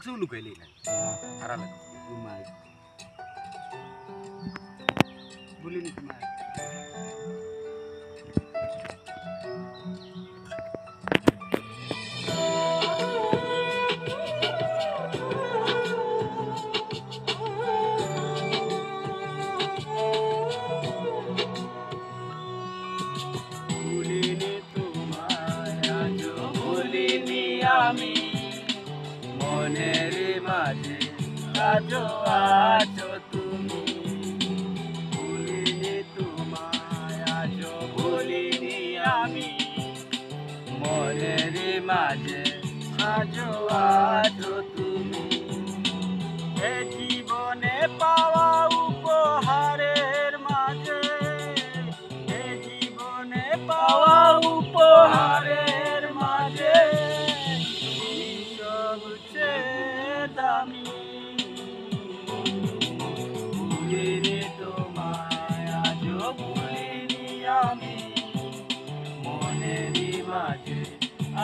বক্সে লুকাইলি না হারা লাগে তোমায় বলিনি তোমায় আমি মনের মাঝে আজো আছো তুমি ভুলিনি তোমায় আজো ভুলিনি আমি মনের মাঝে আজো আছো তুমি এ জীবনে পাওয়া উপহারের মাঝে এ জীবনে পাওয়া উপহারের মাঝে দামি ভুলিনি তোমায় আজও ভুলিনি আমি মনেরই মাঝে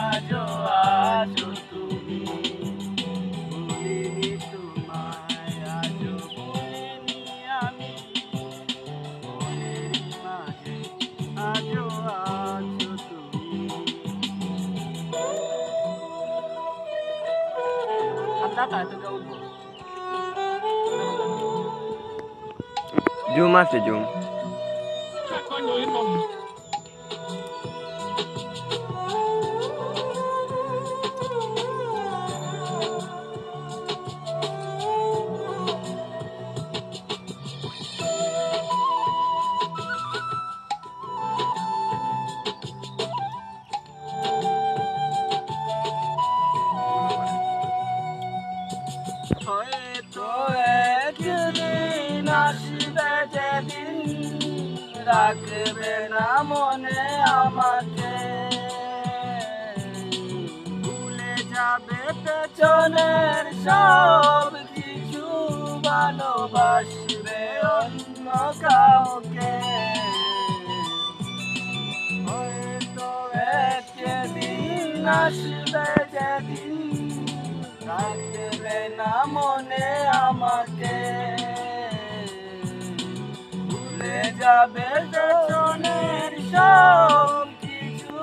আজও আছো তুমি ভুলিনি তোমায় আজও ভুলিনি আমি মনেরই মাঝে আজও আছো তুমি জুম আছে জুম রাখবে না মনে আমাকে ভুলে যাবে পেছনের সব কিছু ভালোবাসবে অন্য কাউকে হয়তো একদিন আসবে যেদিন রাখবে না মনে আমাকে যাবে পেছনের সব কিছু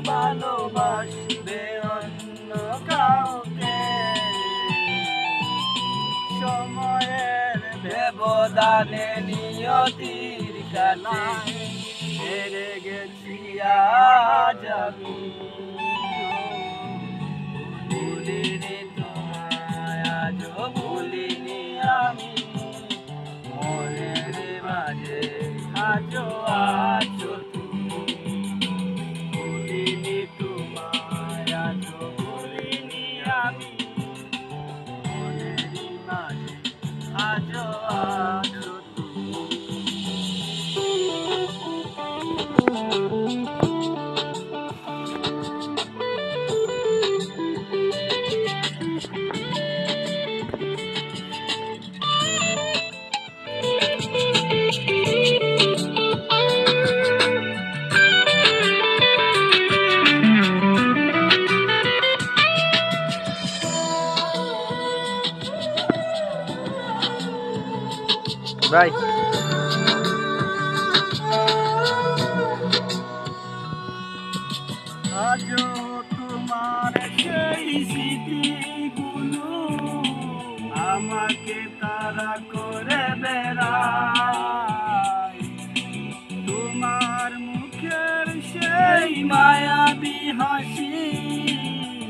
ভালোবাসবে অন্য কাউকে সময়ের ব্যবধানে নিয়তির কাছে হেরে গেছি আজ আমি ভুলিনি তোমায় আজও ভুলিনি আমি মনের মাঝে আজো আছো তুমি ভুলিনি তোমায় আজো ভুলিনি আমি মনের মাঝে আজো আছো Right. আজও তোমার সেই স্মৃতিগুলো আমাকে তারা করে বেড়ায় তোমার মুখের সেই মায়াবী হাসি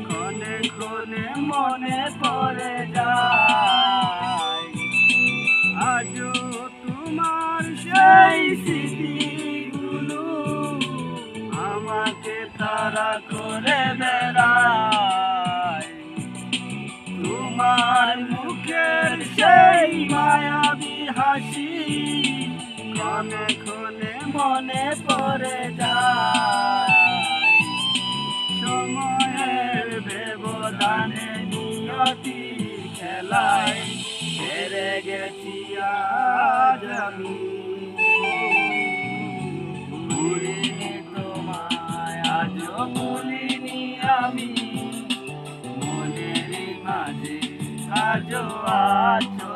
ক্ষণে ক্ষণে মনে পড়ে যায় আজও তোমার সেই স্মৃতিগুলো আমাকে তারা করে বেড়ায় তোমার মুখের সেই মায়াবী হাসি ক্ষণে ক্ষণে মনে পড়ে যায় সময়ের ব্যবধানে নিয়তি খেলায় হেরে গেছি আজ আমি ভুলিনি তোমায় আজও ভুলিনি আমি মনের মাঝে আজো আছো